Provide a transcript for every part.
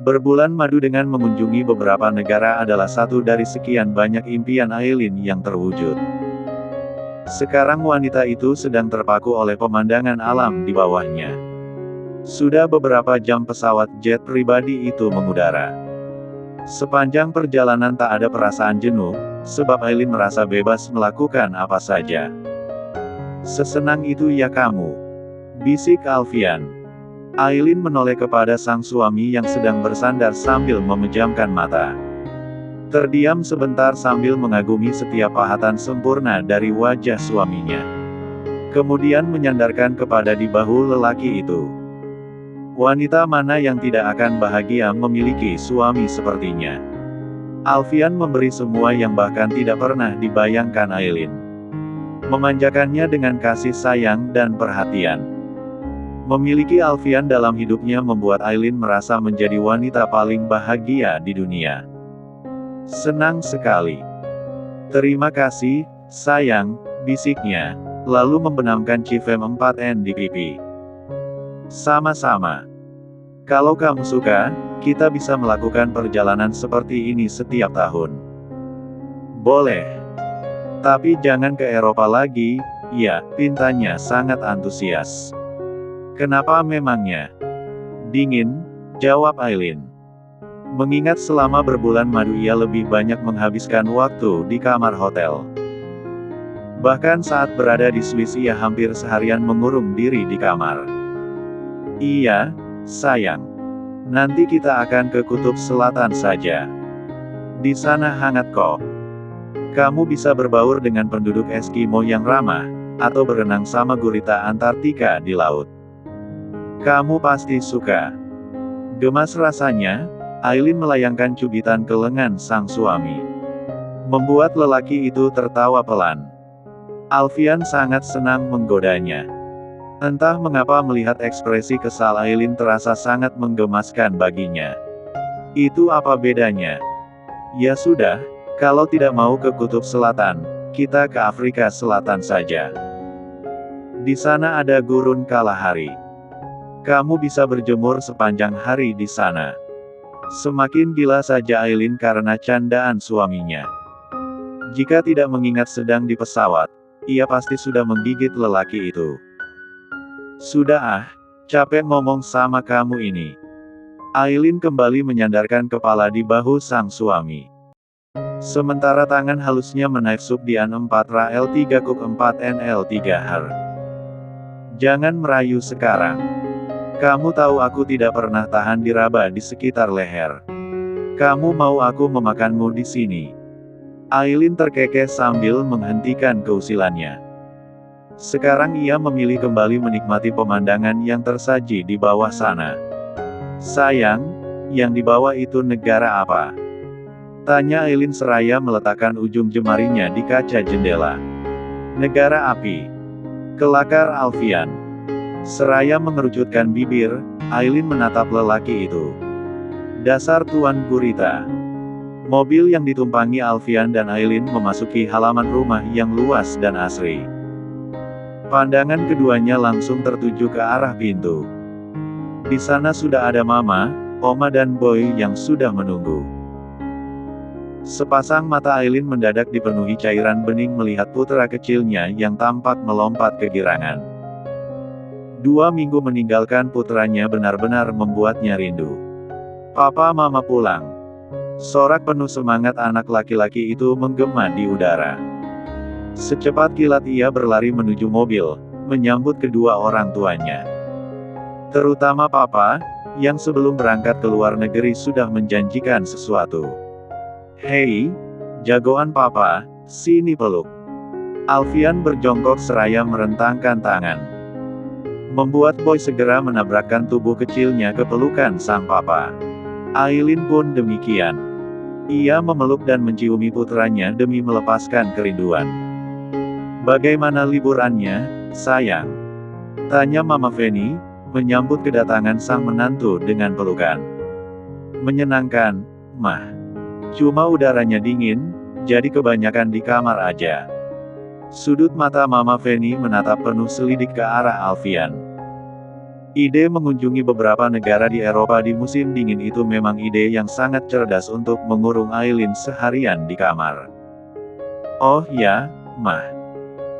Berbulan madu dengan mengunjungi beberapa negara adalah satu dari sekian banyak impian Aileen yang terwujud. Sekarang wanita itu sedang terpaku oleh pemandangan alam di bawahnya. Sudah beberapa jam pesawat jet pribadi itu mengudara. Sepanjang perjalanan tak ada perasaan jenuh, sebab Aileen merasa bebas melakukan apa saja. "Sesenang itu ya kamu?" bisik Alfian. Aileen menoleh kepada sang suami yang sedang bersandar sambil memejamkan mata. Terdiam sebentar sambil mengagumi setiap pahatan sempurna dari wajah suaminya. Kemudian menyandarkan kepada di bahu lelaki itu. Wanita mana yang tidak akan bahagia memiliki suami sepertinya? Alfian memberi semua yang bahkan tidak pernah dibayangkan Aileen. Memanjakannya dengan kasih sayang dan perhatian. Memiliki Alfian dalam hidupnya membuat Aileen merasa menjadi wanita paling bahagia di dunia. "Senang sekali. Terima kasih, sayang," bisiknya, lalu membenamkan Cifem 4N di pipi. "Sama-sama. Kalau kamu suka, kita bisa melakukan perjalanan seperti ini setiap tahun." "Boleh. Tapi jangan ke Eropa lagi, ya," pintanya sangat antusias. "Kenapa memangnya?" "Dingin," jawab Aileen. Mengingat selama berbulan madu ia lebih banyak menghabiskan waktu di kamar hotel. Bahkan saat berada di Swiss ia hampir seharian mengurung diri di kamar. "Iya, sayang. Nanti kita akan ke Kutub Selatan saja. Di sana hangat kok. Kamu bisa berbaur dengan penduduk Eskimo yang ramah, atau berenang sama gurita Antartika di laut. Kamu pasti suka." Gemas rasanya, Aileen melayangkan cubitan ke lengan sang suami. Membuat lelaki itu tertawa pelan. Alfian sangat senang menggodanya. Entah mengapa melihat ekspresi kesal Aileen terasa sangat menggemaskan baginya. Itu apa bedanya? "Ya sudah, kalau tidak mau ke Kutub Selatan, kita ke Afrika Selatan saja. Di sana ada gurun Kalahari. Kamu bisa berjemur sepanjang hari di sana." Semakin gila saja Aileen karena candaan suaminya. Jika tidak mengingat sedang di pesawat, ia pasti sudah menggigit lelaki itu. "Sudah ah, capek ngomong sama kamu ini." Aileen kembali menyandarkan kepala di bahu sang suami. Sementara tangan halusnya menaik Subdian 4 Ra-L3 Kuk 4 NL3 Har. "Jangan merayu sekarang. Kamu tahu aku tidak pernah tahan diraba di sekitar leher. Kamu mau aku memakanmu di sini?" Aileen terkekeh sambil menghentikan keusilannya. Sekarang ia memilih kembali menikmati pemandangan yang tersaji di bawah sana. "Sayang, yang di bawah itu negara apa?" tanya Aileen seraya meletakkan ujung jemarinya di kaca jendela. "Negara api," kelakar Alfian. Seraya mengerucutkan bibir, Aileen menatap lelaki itu. Dasar tuan gurita. Mobil yang ditumpangi Alfian dan Aileen memasuki halaman rumah yang luas dan asri. Pandangan keduanya langsung tertuju ke arah pintu. Di sana sudah ada Mama, Oma dan Boy yang sudah menunggu. Sepasang mata Aileen mendadak dipenuhi cairan bening melihat putra kecilnya yang tampak melompat kegirangan. 2 minggu meninggalkan putranya benar-benar membuatnya rindu. "Papa Mama pulang." Sorak penuh semangat anak laki-laki itu menggema di udara. Secepat kilat ia berlari menuju mobil, menyambut kedua orang tuanya. Terutama Papa, yang sebelum berangkat ke luar negeri sudah menjanjikan sesuatu. "Hei, jagoan Papa, sini peluk." Alfian berjongkok seraya merentangkan tangan. Membuat Boy segera menabrakkan tubuh kecilnya ke pelukan sang papa. Aileen pun demikian. Ia memeluk dan menciumi putranya demi melepaskan kerinduan. "Bagaimana liburannya, sayang?" tanya Mama Feni, menyambut kedatangan sang menantu dengan pelukan. "Menyenangkan, Mah. Cuma udaranya dingin, jadi kebanyakan di kamar aja." Sudut mata Mama Feni menatap penuh selidik ke arah Alfian. Ide mengunjungi beberapa negara di Eropa di musim dingin itu memang ide yang sangat cerdas untuk mengurung Aileen seharian di kamar. Oh ya, Mah.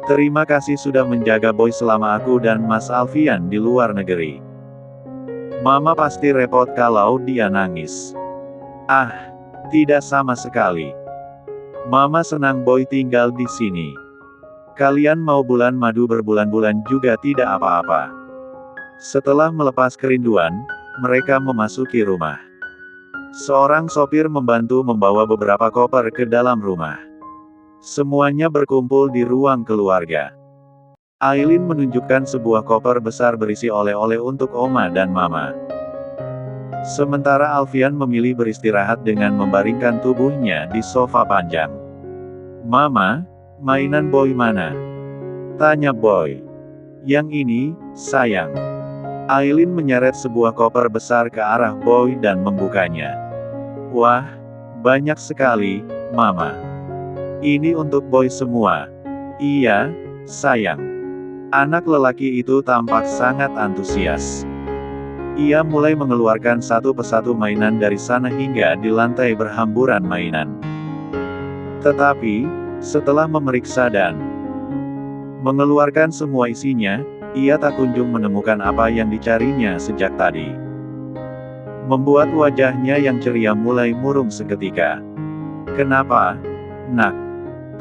Terima kasih sudah menjaga Boy selama aku dan Mas Alfian di luar negeri. Mama pasti repot kalau dia nangis. Ah, tidak sama sekali. Mama senang Boy tinggal di sini. Kalian mau bulan madu berbulan-bulan juga tidak apa-apa. Setelah melepas kerinduan, mereka memasuki rumah. Seorang sopir membantu membawa beberapa koper ke dalam rumah. Semuanya berkumpul di ruang keluarga. Aileen menunjukkan sebuah koper besar berisi oleh-oleh untuk Oma dan Mama. Sementara Alfian memilih beristirahat dengan membaringkan tubuhnya di sofa panjang. Mama, mainan Boy mana? Tanya Boy. Yang ini, sayang. Aileen menyeret sebuah koper besar ke arah Boy dan membukanya. Wah, banyak sekali, Mama. Ini untuk Boy semua. Iya, sayang. Anak lelaki itu tampak sangat antusias. Ia mulai mengeluarkan satu persatu mainan dari sana hingga di lantai berhamburan mainan. Tetapi, setelah memeriksa dan mengeluarkan semua isinya, ia tak kunjung menemukan apa yang dicarinya sejak tadi. Membuat wajahnya yang ceria mulai murung seketika. Kenapa, Nak?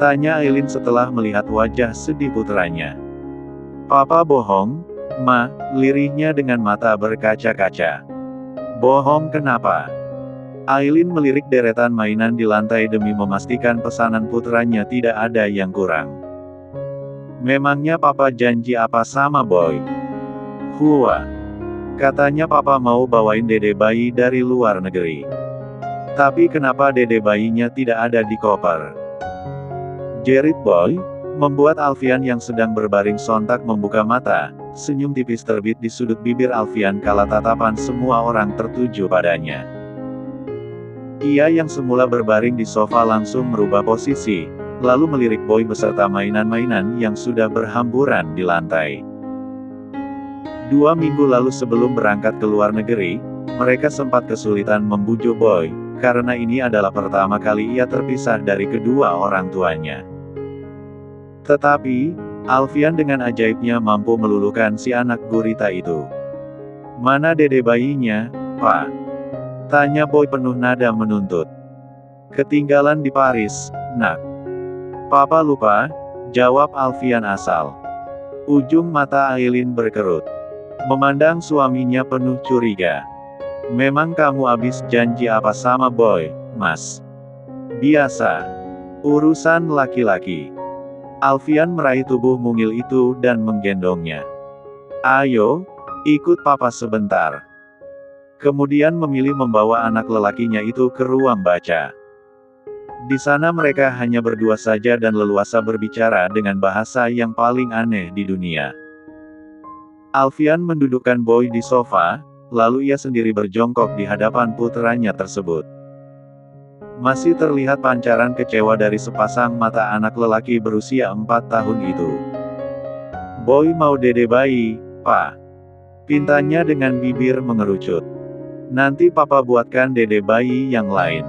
Tanya Aileen setelah melihat wajah sedih putranya. Papa bohong, Ma, lirihnya dengan mata berkaca-kaca. Bohong kenapa? Aileen melirik deretan mainan di lantai demi memastikan pesanan putranya tidak ada yang kurang. Memangnya Papa janji apa sama Boy? Hua. Katanya Papa mau bawain dede bayi dari luar negeri. Tapi kenapa dede bayinya tidak ada di koper? Jerit Boy, membuat Alfian yang sedang berbaring sontak membuka mata. Senyum tipis terbit di sudut bibir Alfian kala tatapan semua orang tertuju padanya. Ia yang semula berbaring di sofa langsung merubah posisi, lalu melirik Boy beserta mainan-mainan yang sudah berhamburan di lantai. 2 minggu lalu sebelum berangkat ke luar negeri, mereka sempat kesulitan membujuk Boy, karena ini adalah pertama kali ia terpisah dari kedua orang tuanya. Tetapi, Alfian dengan ajaibnya mampu meluluhkan si anak gurita itu. Mana dede bayinya, Pak? Tanya Boy penuh nada menuntut. Ketinggalan di Paris, Nak. Papa lupa, jawab Alfian asal. Ujung mata Aileen berkerut. Memandang suaminya penuh curiga. Memang kamu habis janji apa sama Boy, Mas? Biasa. Urusan laki-laki. Alfian meraih tubuh mungil itu dan menggendongnya. Ayo, ikut Papa sebentar. Kemudian memilih membawa anak lelakinya itu ke ruang baca. Di sana mereka hanya berdua saja dan leluasa berbicara dengan bahasa yang paling aneh di dunia. Alfian mendudukkan Boy di sofa, lalu ia sendiri berjongkok di hadapan puteranya tersebut. Masih terlihat pancaran kecewa dari sepasang mata anak lelaki berusia 4 tahun itu. Boy mau dede bayi, Pak. Pintanya dengan bibir mengerucut. Nanti Papa buatkan dede bayi yang lain.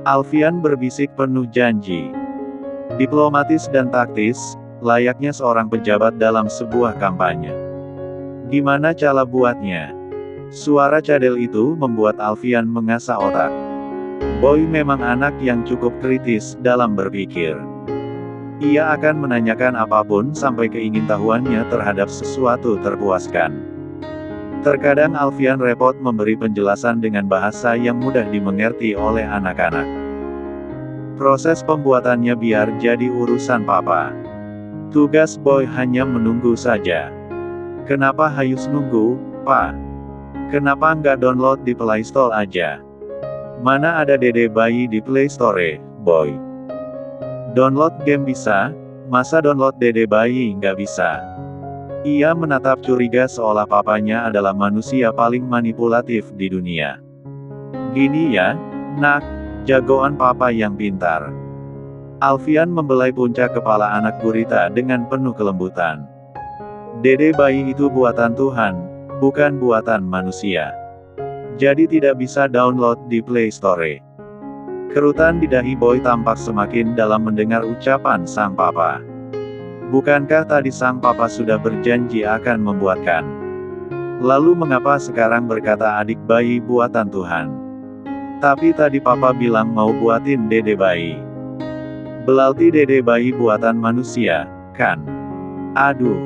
Alfian berbisik penuh janji. Diplomatis dan taktis, layaknya seorang pejabat dalam sebuah kampanye. Gimana cara buatnya? Suara cadel itu membuat Alfian mengasah otak. Boy memang anak yang cukup kritis dalam berpikir. Ia akan menanyakan apapun sampai keingintahuannya terhadap sesuatu terpuaskan. Terkadang Alfian repot memberi penjelasan dengan bahasa yang mudah dimengerti oleh anak-anak. Proses pembuatannya biar jadi urusan Papa. Tugas Boy hanya menunggu saja. Kenapa harus nunggu, Pak? Kenapa nggak download di Play Store aja? Mana ada dede bayi di Play Store, Boy? Download game bisa, masa download dede bayi nggak bisa? Ia menatap curiga seolah papanya adalah manusia paling manipulatif di dunia. Gini ya, Nak, jagoan Papa yang pintar. Alfian membelai puncak kepala anak gurita dengan penuh kelembutan. Dede bayi itu buatan Tuhan, bukan buatan manusia. Jadi tidak bisa download di Play Store. Kerutan di dahi Boy tampak semakin dalam mendengar ucapan sang papa. Bukankah tadi sang papa sudah berjanji akan membuatkan? Lalu mengapa sekarang berkata adik bayi buatan Tuhan? Tapi tadi papa bilang mau buatin dede bayi. Berarti dede bayi buatan manusia, kan? Aduh.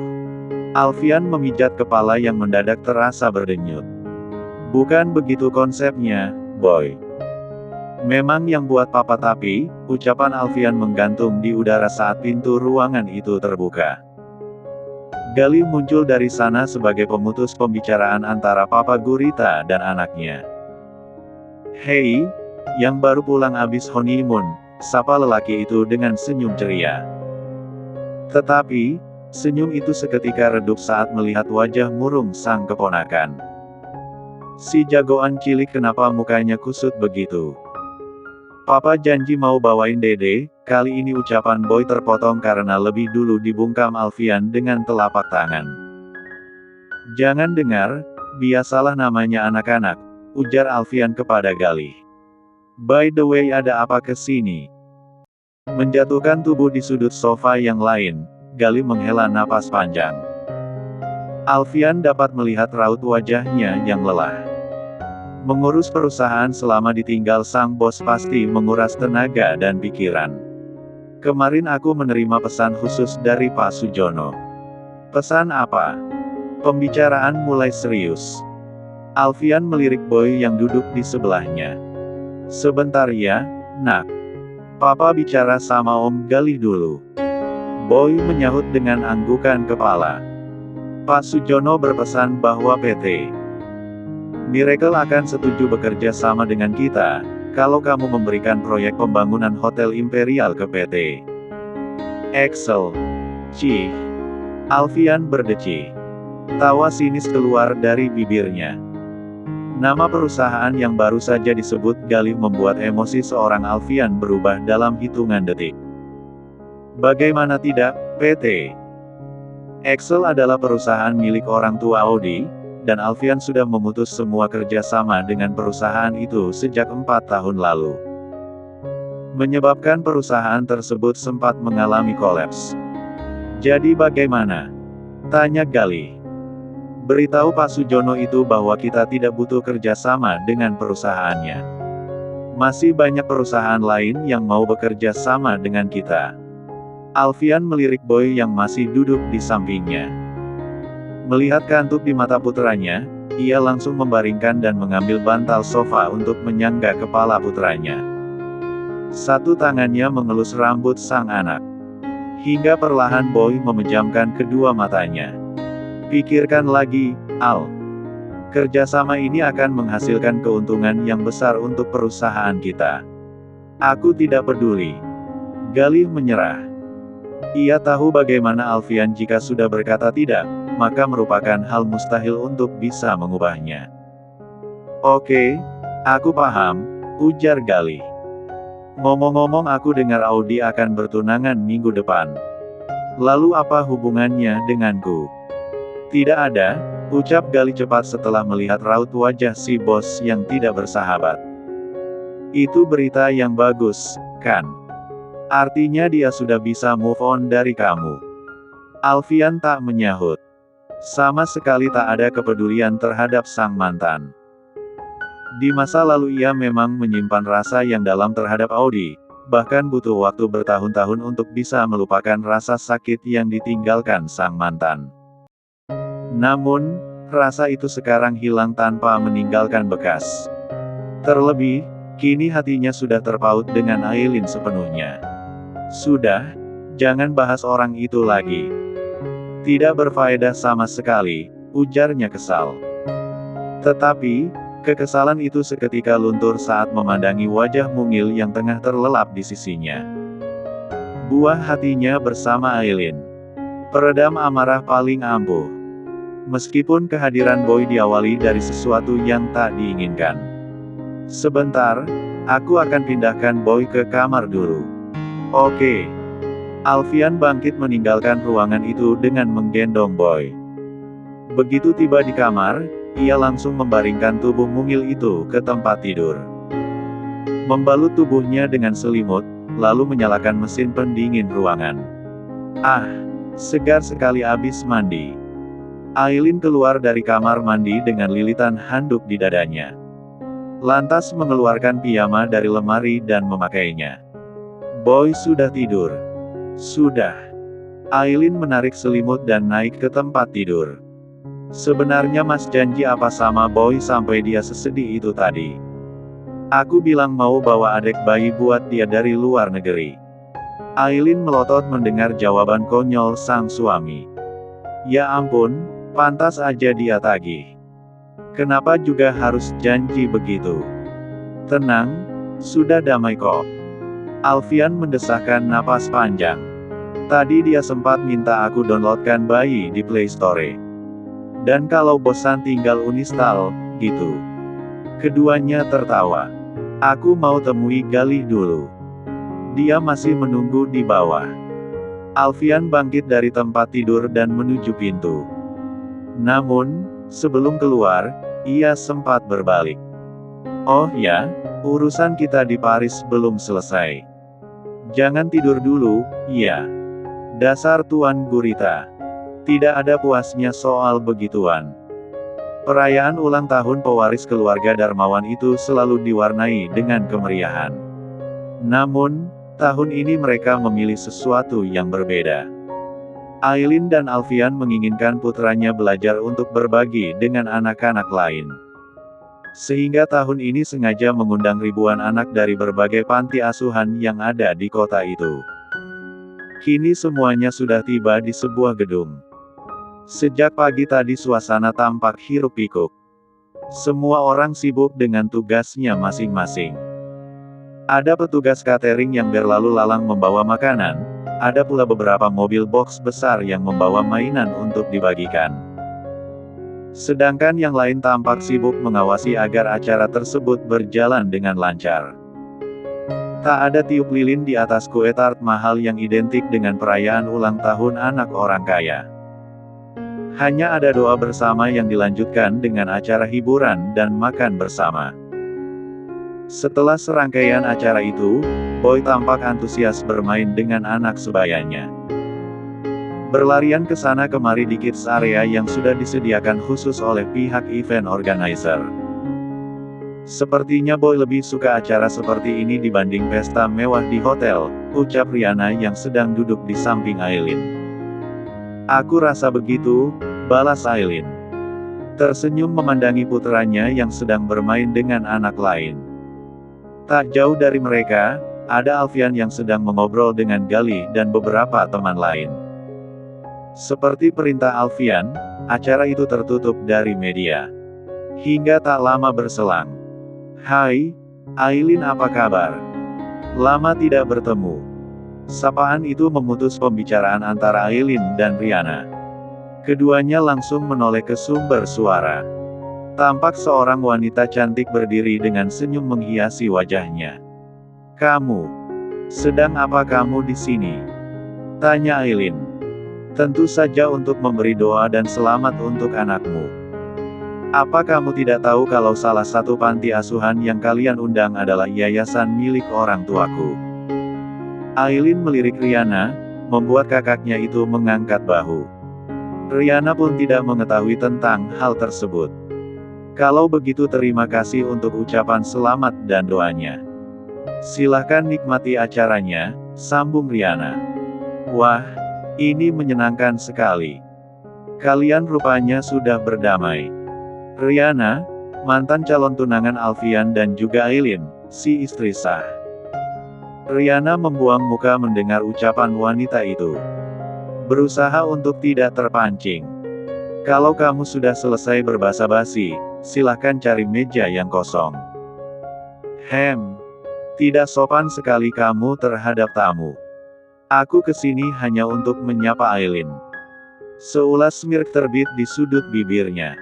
Alfian memijat kepala yang mendadak terasa berdenyut. Bukan begitu konsepnya, Boy. Memang yang buat papa tapi, ucapan Alfian menggantung di udara saat pintu ruangan itu terbuka. Galih muncul dari sana sebagai pemutus pembicaraan antara Papa Gurita dan anaknya. Hei, yang baru pulang abis honeymoon, sapa lelaki itu dengan senyum ceria. Tetapi, senyum itu seketika redup saat melihat wajah murung sang keponakan. Si jagoan cilik kenapa mukanya kusut begitu? Papa janji mau bawain dede, kali ini ucapan Boy terpotong karena lebih dulu dibungkam Alfian dengan telapak tangan. Jangan dengar, biasalah namanya anak-anak, ujar Alfian kepada Galih. By the way ada apa kesini? Menjatuhkan tubuh di sudut sofa yang lain, Galih menghela napas panjang. Alfian dapat melihat raut wajahnya yang lelah. Mengurus perusahaan selama ditinggal sang bos pasti menguras tenaga dan pikiran. Kemarin aku menerima pesan khusus dari Pak Sujono. Pesan apa? Pembicaraan mulai serius. Alfian melirik Boy yang duduk di sebelahnya. Sebentar ya, nak. Papa bicara sama Om Galih dulu. Boy menyahut dengan anggukan kepala. Pak Sujono berpesan bahwa PT Miracle akan setuju bekerja sama dengan kita, kalau kamu memberikan proyek pembangunan Hotel Imperial ke PT Excel. Cih. Alfian berdeci. Tawa sinis keluar dari bibirnya. Nama perusahaan yang baru saja disebut Galih membuat emosi seorang Alfian berubah dalam hitungan detik. Bagaimana tidak, PT Excel adalah perusahaan milik orang tua Audi, dan Alfian sudah memutus semua kerjasama dengan perusahaan itu sejak 4 tahun lalu. Menyebabkan perusahaan tersebut sempat mengalami kolaps. Jadi bagaimana? Tanya Galih. Beritahu Pak Sujono itu bahwa kita tidak butuh kerjasama dengan perusahaannya. Masih banyak perusahaan lain yang mau bekerja sama dengan kita. Alfian melirik Boy yang masih duduk di sampingnya. Melihat kantuk di mata putranya, ia langsung membaringkan dan mengambil bantal sofa untuk menyangga kepala putranya. Satu tangannya mengelus rambut sang anak. Hingga perlahan Boy memejamkan kedua matanya. Pikirkan lagi, Al. Kerjasama ini akan menghasilkan keuntungan yang besar untuk perusahaan kita. Aku tidak peduli. Galih menyerah. Ia tahu bagaimana Alfian jika sudah berkata tidak, maka merupakan hal mustahil untuk bisa mengubahnya. Oke, aku paham, ujar Galih. Ngomong-ngomong aku dengar Audi akan bertunangan minggu depan. Lalu apa hubungannya denganku? Tidak ada, ucap Galih cepat setelah melihat raut wajah si bos yang tidak bersahabat. Itu berita yang bagus, kan? Artinya dia sudah bisa move on dari kamu. Alfian tak menyahut. Sama sekali tak ada kepedulian terhadap sang mantan. Di masa lalu ia memang menyimpan rasa yang dalam terhadap Audi, bahkan butuh waktu bertahun-tahun untuk bisa melupakan rasa sakit yang ditinggalkan sang mantan. Namun, rasa itu sekarang hilang tanpa meninggalkan bekas. Terlebih, kini hatinya sudah terpaut dengan Aileen sepenuhnya. Sudah, jangan bahas orang itu lagi. Tidak berfaedah sama sekali, ujarnya kesal. Tetapi, kekesalan itu seketika luntur saat memandangi wajah mungil yang tengah terlelap di sisinya. Buah hatinya bersama Aileen. Peredam amarah paling ampuh. Meskipun kehadiran Boy diawali dari sesuatu yang tak diinginkan. Sebentar, aku akan pindahkan Boy ke kamar dulu. Oke. Alfian bangkit meninggalkan ruangan itu dengan menggendong Boy. Begitu tiba di kamar, ia langsung membaringkan tubuh mungil itu ke tempat tidur. Membalut tubuhnya dengan selimut, lalu menyalakan mesin pendingin ruangan. Ah, segar sekali abis mandi. Aileen keluar dari kamar mandi dengan lilitan handuk di dadanya. Lantas mengeluarkan piyama dari lemari dan memakainya. Boy sudah tidur. Sudah. Aileen menarik selimut dan naik ke tempat tidur. Sebenarnya Mas janji apa sama Boy sampai dia sesedih itu tadi? Aku bilang mau bawa adik bayi buat dia dari luar negeri. Aileen melotot mendengar jawaban konyol sang suami. Ya ampun, pantas aja dia tagih. Kenapa juga harus janji begitu? Tenang, sudah damai kok. Alfian mendesahkan napas panjang. Tadi dia sempat minta aku downloadkan bayi di Play Store. Dan kalau bosan tinggal uninstall, gitu. Keduanya tertawa. Aku mau temui Galih dulu. Dia masih menunggu di bawah. Alfian bangkit dari tempat tidur dan menuju pintu. Namun, sebelum keluar, ia sempat berbalik. Oh ya, urusan kita di Paris belum selesai. Jangan tidur dulu, ya. Dasar Tuan Gurita. Tidak ada puasnya soal begituan. Perayaan ulang tahun pewaris keluarga Darmawan itu selalu diwarnai dengan kemeriahan. Namun, tahun ini mereka memilih sesuatu yang berbeda. Aileen dan Alfian menginginkan putranya belajar untuk berbagi dengan anak-anak lain. Sehingga tahun ini sengaja mengundang ribuan anak dari berbagai panti asuhan yang ada di kota itu. Kini semuanya sudah tiba di sebuah gedung. Sejak pagi tadi suasana tampak hiruk-pikuk. Semua orang sibuk dengan tugasnya masing-masing. Ada petugas catering yang berlalu lalang membawa makanan, ada pula beberapa mobil box besar yang membawa mainan untuk dibagikan. Sedangkan yang lain tampak sibuk mengawasi agar acara tersebut berjalan dengan lancar. Tak ada tiup lilin di atas kue tart mahal yang identik dengan perayaan ulang tahun anak orang kaya. Hanya ada doa bersama yang dilanjutkan dengan acara hiburan dan makan bersama. Setelah serangkaian acara itu, Boy tampak antusias bermain dengan anak sebayanya. Berlarian ke sana kemari di kids area yang sudah disediakan khusus oleh pihak event organizer. Sepertinya Boy lebih suka acara seperti ini dibanding pesta mewah di hotel, ucap Riana yang sedang duduk di samping Aileen. Aku rasa begitu, balas Aileen. Tersenyum memandangi putranya yang sedang bermain dengan anak lain. Tak jauh dari mereka, ada Alfian yang sedang mengobrol dengan Galih dan beberapa teman lain. Seperti perintah Alfian, acara itu tertutup dari media. Hingga tak lama berselang. Hai, Aileen apa kabar? Lama tidak bertemu. Sapaan itu memutus pembicaraan antara Aileen dan Riana. Keduanya langsung menoleh ke sumber suara. Tampak seorang wanita cantik berdiri dengan senyum menghiasi wajahnya. Kamu sedang apa kamu di sini? Tanya Aileen. Tentu saja untuk memberi doa dan selamat untuk anakmu. Apa kamu tidak tahu kalau salah satu panti asuhan yang kalian undang adalah yayasan milik orang tuaku? Aileen melirik Riana, membuat kakaknya itu mengangkat bahu. Riana pun tidak mengetahui tentang hal tersebut. Kalau begitu terima kasih untuk ucapan selamat dan doanya. Silahkan nikmati acaranya, sambung Riana. Wah, ini menyenangkan sekali. Kalian rupanya sudah berdamai. Riana, mantan calon tunangan Alfian dan juga Aileen, si istri sah. Riana membuang muka mendengar ucapan wanita itu. Berusaha untuk tidak terpancing. Kalau kamu sudah selesai berbasa-basi, silahkan cari meja yang kosong. Tidak sopan sekali kamu terhadap tamu. Aku kesini hanya untuk menyapa Aileen. Seulas smirk terbit di sudut bibirnya.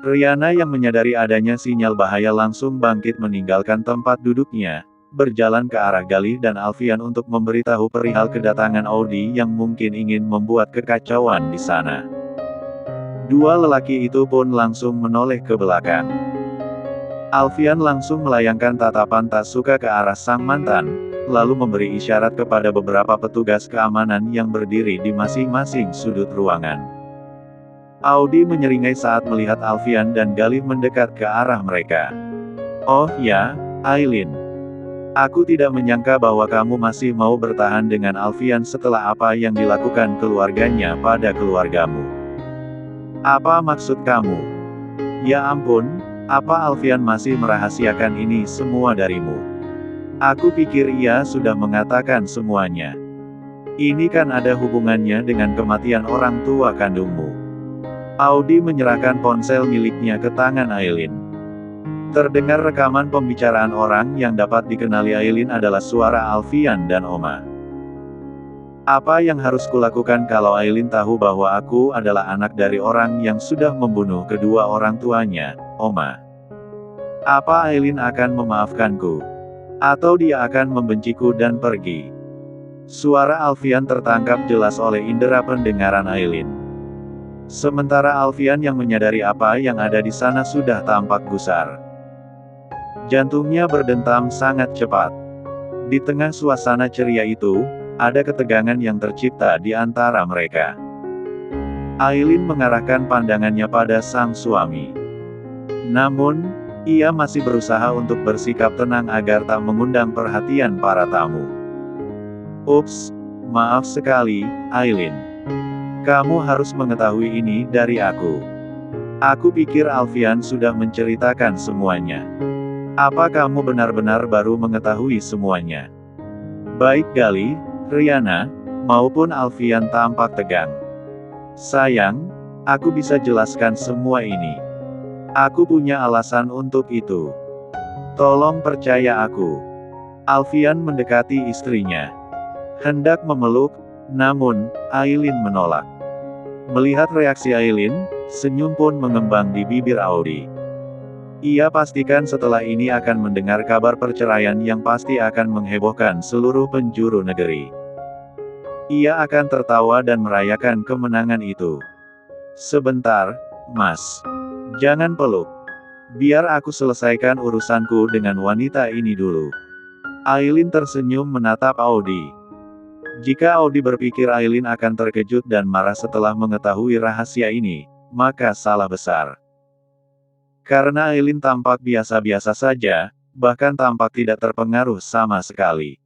Riana yang menyadari adanya sinyal bahaya langsung bangkit meninggalkan tempat duduknya, berjalan ke arah Galih dan Alfian untuk memberitahu perihal kedatangan Audi yang mungkin ingin membuat kekacauan di sana. Dua lelaki itu pun langsung menoleh ke belakang. Alfian langsung melayangkan tatapan tak suka ke arah sang mantan, lalu memberi isyarat kepada beberapa petugas keamanan yang berdiri di masing-masing sudut ruangan. Audi menyeringai saat melihat Alfian dan Galih mendekat ke arah mereka. "Oh ya, Aileen. Aku tidak menyangka bahwa kamu masih mau bertahan dengan Alfian setelah apa yang dilakukan keluarganya pada keluargamu. Apa maksud kamu? Ya ampun, apa Alfian masih merahasiakan ini semua darimu? Aku pikir ia sudah mengatakan semuanya. Ini kan ada hubungannya dengan kematian orang tua kandungmu." Audi menyerahkan ponsel miliknya ke tangan Aileen. Terdengar rekaman pembicaraan orang yang dapat dikenali Aileen adalah suara Alfian dan Oma. "Apa yang harus kulakukan kalau Aileen tahu bahwa aku adalah anak dari orang yang sudah membunuh kedua orang tuanya, Oma? Apa Aileen akan memaafkanku? Atau dia akan membenciku dan pergi?" Suara Alfian tertangkap jelas oleh indera pendengaran Aileen. Sementara Alfian yang menyadari apa yang ada di sana sudah tampak gusar. Jantungnya berdentam sangat cepat. Di tengah suasana ceria itu, ada ketegangan yang tercipta di antara mereka. Aileen mengarahkan pandangannya pada sang suami. Namun, ia masih berusaha untuk bersikap tenang agar tak mengundang perhatian para tamu. "Ups, maaf sekali, Aileen. Kamu harus mengetahui ini dari aku. Aku pikir Alfian sudah menceritakan semuanya. Apa kamu benar-benar baru mengetahui semuanya?" Baik Galih, Riana, maupun Alfian tampak tegang. "Sayang, aku bisa jelaskan semua ini. Aku punya alasan untuk itu. Tolong percaya aku." Alfian mendekati istrinya. Hendak memeluk, namun, Aileen menolak. Melihat reaksi Aileen, senyum pun mengembang di bibir Audi. Ia pastikan setelah ini akan mendengar kabar perceraian yang pasti akan menghebohkan seluruh penjuru negeri. Ia akan tertawa dan merayakan kemenangan itu. "Sebentar, Mas. Jangan peluk. Biar aku selesaikan urusanku dengan wanita ini dulu." Aileen tersenyum menatap Audi. Jika Audi berpikir Aileen akan terkejut dan marah setelah mengetahui rahasia ini, maka salah besar. Karena Aileen tampak biasa-biasa saja, bahkan tampak tidak terpengaruh sama sekali.